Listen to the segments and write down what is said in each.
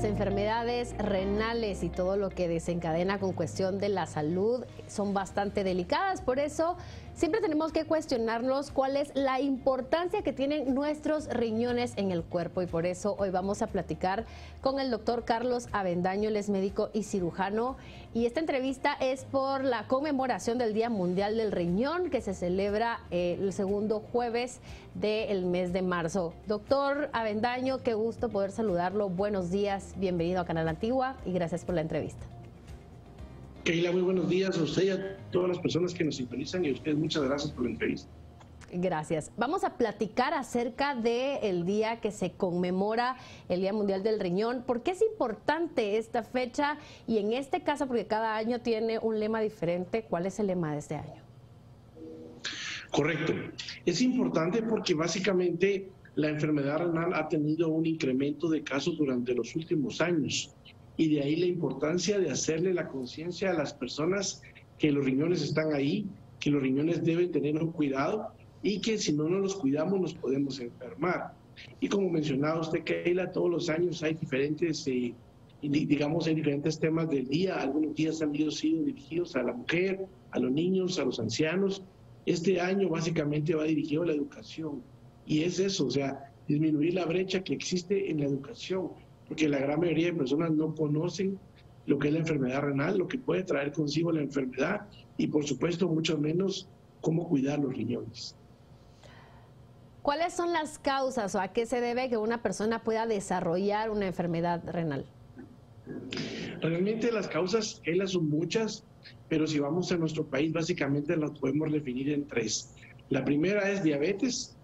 las enfermedades renales y todo lo que desencadena con cuestión de la salud son bastante delicadas. Por eso siempre tenemos que cuestionarnos cuál es la importancia que tienen nuestros riñones en el cuerpo. Y por eso hoy vamos a platicar con el doctor Carlos Avendaño. Él es médico y cirujano. Y esta entrevista es por la conmemoración del Día Mundial del Riñón, que se celebra el segundo jueves del mes de marzo. Doctor Avendaño, qué gusto poder saludarlo. Buenos días, bienvenido a Canal Antigua y gracias por la entrevista. Keila, muy buenos días a usted y a todas las personas que nos sintonizan, y a ustedes muchas gracias por la entrevista. Gracias. Vamos a platicar acerca del día que se conmemora el Día Mundial del Riñón. ¿Por qué es importante esta fecha? Y en este caso, porque cada año tiene un lema diferente, ¿cuál es el lema de este año? Correcto. Es importante porque básicamente la enfermedad renal ha tenido un incremento de casos durante los últimos años. Y de ahí la importancia de hacerle la conciencia a las personas que los riñones están ahí, que los riñones deben tener un cuidado y que si no nos los cuidamos nos podemos enfermar. Y como mencionaba usted, Keila, todos los años hay diferentes, hay diferentes temas del día. Algunos días han sido dirigidos a la mujer, a los niños, a los ancianos. Este año básicamente va dirigido a la educación. Y es eso, o sea, disminuir la brecha que existe en la educación, porque la gran mayoría de personas no conocen lo que es la enfermedad renal, lo que puede traer consigo la enfermedad y por supuesto mucho menos cómo cuidar los riñones. ¿Cuáles son las causas o a qué se debe que una persona pueda desarrollar una enfermedad renal? Realmente las causas, son muchas, pero si vamos a nuestro país básicamente las podemos definir en tres. La primera es diabetes.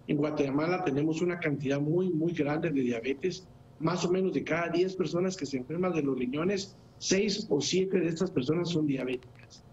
En Guatemala tenemos una cantidad muy grande de diabetes. Más o menos de cada 10 personas que se enferman de los riñones, 6 o 7 de estas personas son diabéticas.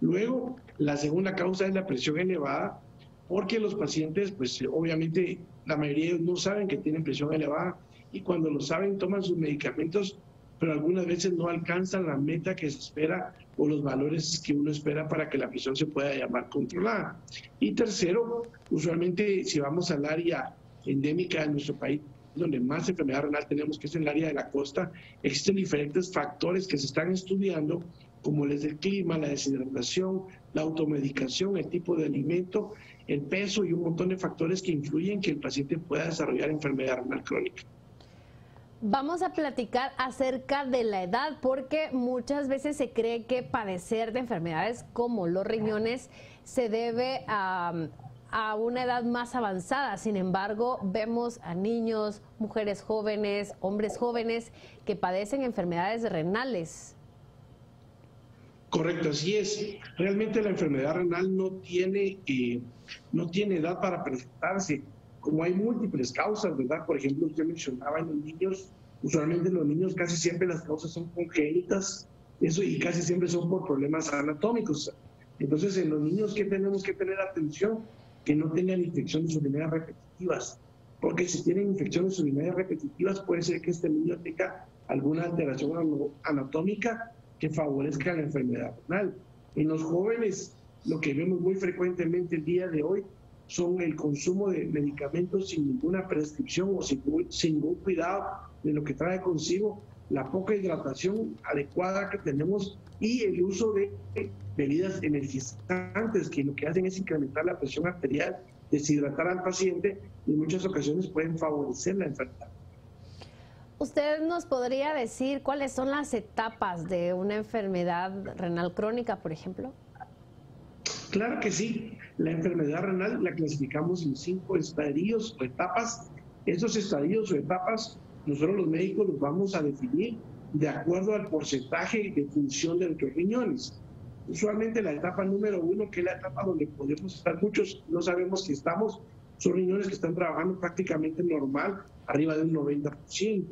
Luego, la segunda causa es la presión elevada, porque los pacientes, pues obviamente la mayoría de ellos no saben que tienen presión elevada y cuando lo saben toman sus medicamentos, pero algunas veces no alcanzan la meta que se espera o los valores que uno espera para que la presión se pueda llamar controlada. Y tercero, usualmente si vamos al área endémica de nuestro país, donde más enfermedad renal tenemos, que es en el área de la costa, existen diferentes factores que se están estudiando, como es el clima, la deshidratación, la automedicación, el tipo de alimento, el peso y un montón de factores que influyen en que el paciente pueda desarrollar enfermedad renal crónica. Vamos a platicar acerca de la edad, porque muchas veces se cree que padecer de enfermedades como los riñones se debe a una edad más avanzada. Sin embargo, vemos a niños, mujeres jóvenes, hombres jóvenes que padecen enfermedades renales. Correcto, así es. Realmente la enfermedad renal no tiene edad para presentarse, como hay múltiples causas, ¿verdad? Por ejemplo, usted mencionaba en los niños, usualmente en los niños casi siempre las causas son congénitas, eso, y casi siempre son por problemas anatómicos. Entonces, en los niños, ¿qué tenemos que tener atención? Que no tengan infecciones urinarias repetitivas, porque si tienen infecciones urinarias repetitivas puede ser que este niño tenga alguna alteración anatómica que favorezca la enfermedad renal. En los jóvenes, lo que vemos muy frecuentemente el día de hoy son el consumo de medicamentos sin ninguna prescripción o sin ningún cuidado de lo que trae consigo, la poca hidratación adecuada que tenemos y el uso de bebidas energizantes que lo que hacen es incrementar la presión arterial, deshidratar al paciente y en muchas ocasiones pueden favorecer la enfermedad. ¿Usted nos podría decir cuáles son las etapas de una enfermedad renal crónica, por ejemplo? Claro que sí. La enfermedad renal la clasificamos en 5 estadios o etapas. Esos estadios o etapas nosotros los médicos los vamos a definir de acuerdo al porcentaje de función de nuestros riñones. Usualmente la etapa número 1, que es la etapa donde podemos estar, muchos no sabemos que estamos, son riñones que están trabajando prácticamente normal, arriba de un 90%,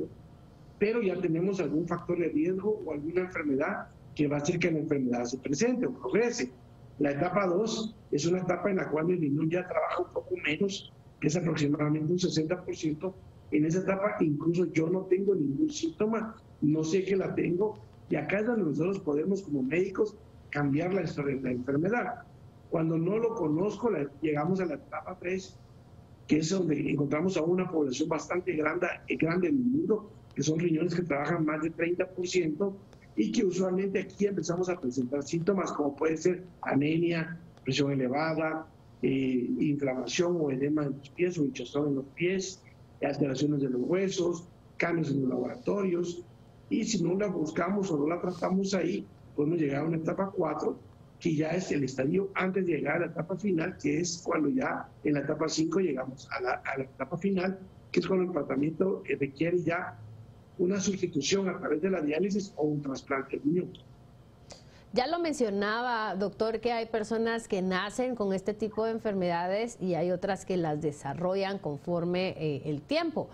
pero ya tenemos algún factor de riesgo o alguna enfermedad que va a hacer que la enfermedad se presente o progrese. La etapa 2 es una etapa en la cual el riñón ya trabaja un poco menos, que es aproximadamente un 60%. En esa etapa incluso yo no tengo ningún síntoma, no sé que la tengo, y acá es donde nosotros podemos como médicos cambiar la historia de la enfermedad. Cuando no lo conozco, llegamos a la etapa 3, que es donde encontramos a una población bastante grande en el mundo, que son riñones que trabajan más de 30% y que usualmente aquí empezamos a presentar síntomas como puede ser anemia, presión elevada, inflamación o edema en los pies o hinchazón en los pies, alteraciones de los huesos, cambios en los laboratorios, y si no la buscamos o no la tratamos ahí, podemos llegar a una etapa 4, que ya es el estadio antes de llegar a la etapa final, que es cuando ya en la etapa 5 llegamos a la etapa final, que es cuando el tratamiento requiere ya una sustitución a través de la diálisis o un trasplante de riñón. Ya lo mencionaba, doctor, que hay personas que nacen con este tipo de enfermedades y hay otras que las desarrollan conforme el tiempo.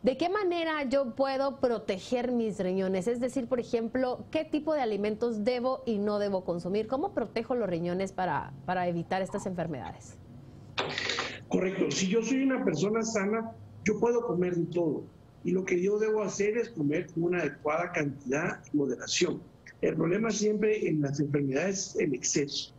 ¿De qué manera yo puedo proteger mis riñones? Es decir, por ejemplo, ¿qué tipo de alimentos debo y no debo consumir? ¿Cómo protejo los riñones para evitar estas enfermedades? Correcto. Si yo soy una persona sana, yo puedo comer de todo. Y lo que yo debo hacer es comer con una adecuada cantidad y moderación. El problema siempre en las enfermedades es el exceso.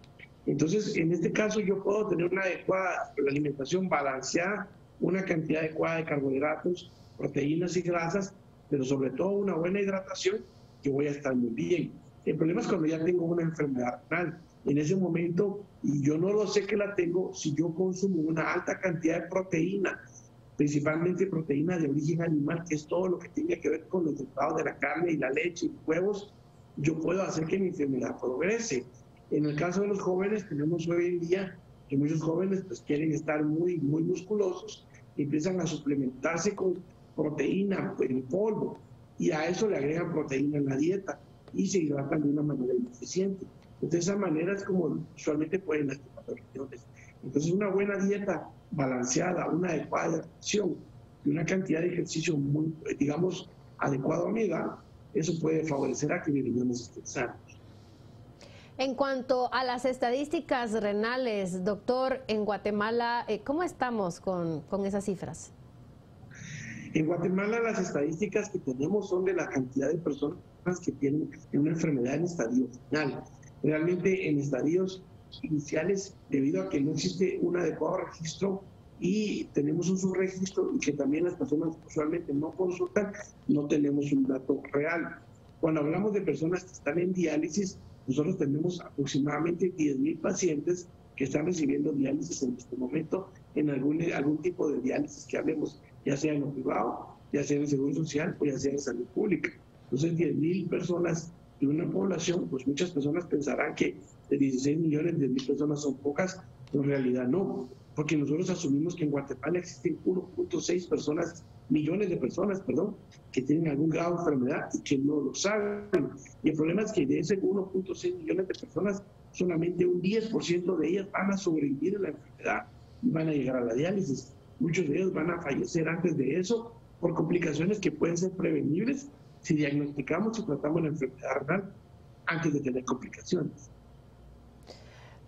Entonces, en este caso, yo puedo tener una adecuada alimentación balanceada, una cantidad adecuada de carbohidratos, proteínas y grasas, pero sobre todo una buena hidratación, que voy a estar muy bien. El problema es cuando ya tengo una enfermedad renal. En ese momento, y yo no lo sé que la tengo, si yo consumo una alta cantidad de proteína, principalmente proteína de origen animal, que es todo lo que tiene que ver con los derivados de la carne y la leche y huevos, yo puedo hacer que mi enfermedad progrese. En el caso de los jóvenes, tenemos hoy en día que muchos jóvenes pues quieren estar muy musculosos, y empiezan a suplementarse con proteína en polvo, y a eso le agregan proteína en la dieta y se hidratan de una manera ineficiente. Entonces, de esa manera es como usualmente pueden lastimar los riñones. Entonces, una buena dieta balanceada, una adecuada hidratación y una cantidad de ejercicio muy, digamos, adecuado a mi edad, eso puede favorecer a que mis riñones estén sanos. En cuanto a las estadísticas renales, doctor, en Guatemala, ¿cómo estamos con esas cifras? En Guatemala las estadísticas que tenemos son de la cantidad de personas que tienen una enfermedad en estadio final. Realmente en estadios iniciales, debido a que no existe un adecuado registro y tenemos un subregistro y que también las personas usualmente no consultan, no tenemos un dato real. Cuando hablamos de personas que están en diálisis, nosotros tenemos aproximadamente 10,000 pacientes que están recibiendo diálisis en este momento, en algún tipo de diálisis que hablemos, ya sea en lo privado, ya sea en el Seguro Social o ya sea en salud pública. Entonces, 10,000 personas de una población, pues muchas personas pensarán que de 16 millones, 10,000 personas son pocas, pero en realidad no, porque nosotros asumimos que en Guatemala existen 1.6 millones de personas, que tienen algún grado de enfermedad y que no lo saben. Y el problema es que de ese 1.6 millones de personas, solamente un 10% de ellas van a sobrevivir a la enfermedad y van a llegar a la diálisis. Muchos de ellos van a fallecer antes de eso por complicaciones que pueden ser prevenibles si diagnosticamos y tratamos la enfermedad renal antes de tener complicaciones.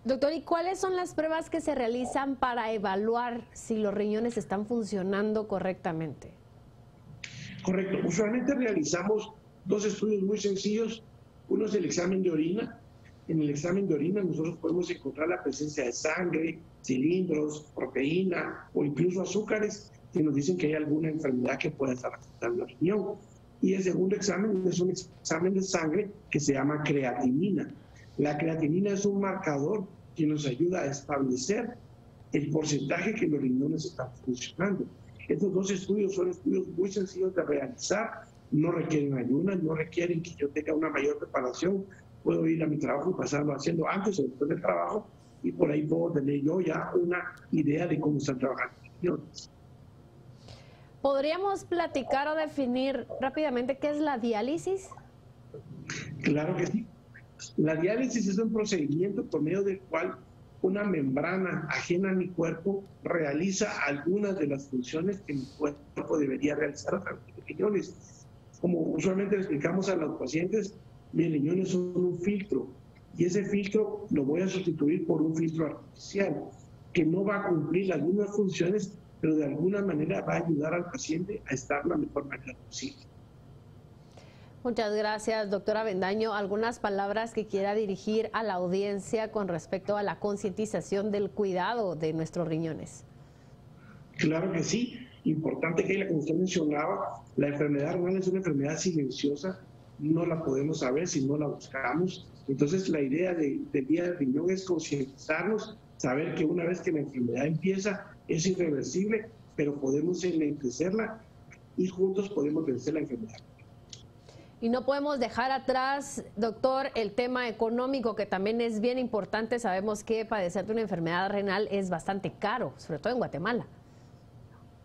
Doctor, ¿y cuáles son las pruebas que se realizan para evaluar si los riñones están funcionando correctamente? Correcto. Usualmente realizamos 2 estudios muy sencillos. Uno es el examen de orina. En el examen de orina nosotros podemos encontrar la presencia de sangre, cilindros, proteína o incluso azúcares que nos dicen que hay alguna enfermedad que pueda estar afectando al riñón. Y el segundo examen es un examen de sangre que se llama creatinina. La creatinina es un marcador que nos ayuda a establecer el porcentaje que los riñones están funcionando. Estos 2 estudios son estudios muy sencillos de realizar, no requieren ayunas, no requieren que yo tenga una mayor preparación. Puedo ir a mi trabajo y pasarlo haciendo antes o después del trabajo, y por ahí puedo tener yo ya una idea de cómo están trabajando los riñones. ¿Podríamos platicar o definir rápidamente qué es la diálisis? Claro que sí. La diálisis es un procedimiento por medio del cual una membrana ajena a mi cuerpo realiza algunas de las funciones que mi cuerpo debería realizar a través de los riñones. Como usualmente le explicamos a los pacientes, mis riñones son un filtro, y ese filtro lo voy a sustituir por un filtro artificial que no va a cumplir las mismas funciones, pero de alguna manera va a ayudar al paciente a estar de la mejor manera posible. Muchas gracias, doctora Avendaño. ¿Algunas palabras que quiera dirigir a la audiencia con respecto a la concientización del cuidado de nuestros riñones? Claro que sí. Importante, Keila, como usted mencionaba, la enfermedad renal es una enfermedad silenciosa, no la podemos saber si no la buscamos. Entonces, la idea del Día del Riñón es concientizarnos, saber que una vez que la enfermedad empieza, es irreversible, pero podemos enlentecerla y juntos podemos vencer la enfermedad. Y no podemos dejar atrás, doctor, el tema económico, que también es bien importante. Sabemos que padecer de una enfermedad renal es bastante caro, sobre todo en Guatemala.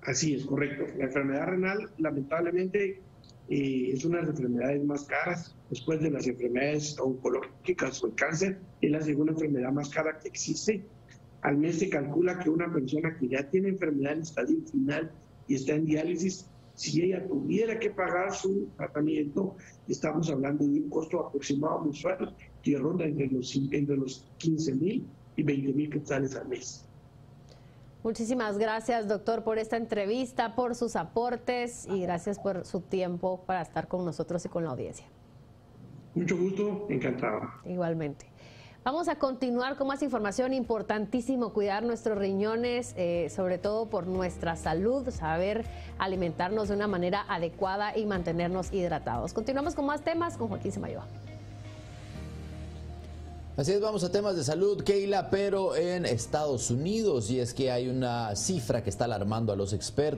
Así es, correcto. La enfermedad renal, lamentablemente, es una de las enfermedades más caras. Después de las enfermedades oncológicas o el cáncer, es la segunda enfermedad más cara que existe. Al mes se calcula que una persona que ya tiene enfermedad en estadio final y está en diálisis, si ella tuviera que pagar su tratamiento, estamos hablando de un costo aproximado mensual que ronda entre los 15,000 y 20,000 quetzales al mes. Muchísimas gracias, doctor, por esta entrevista, por sus aportes y gracias por su tiempo para estar con nosotros y con la audiencia. Mucho gusto, encantado. Igualmente. Vamos a continuar con más información. Importantísimo cuidar nuestros riñones, sobre todo por nuestra salud, saber alimentarnos de una manera adecuada y mantenernos hidratados. Continuamos con más temas con Joaquín Samayoa. Así es, vamos a temas de salud, Keila, pero en Estados Unidos, y es que hay una cifra que está alarmando a los expertos.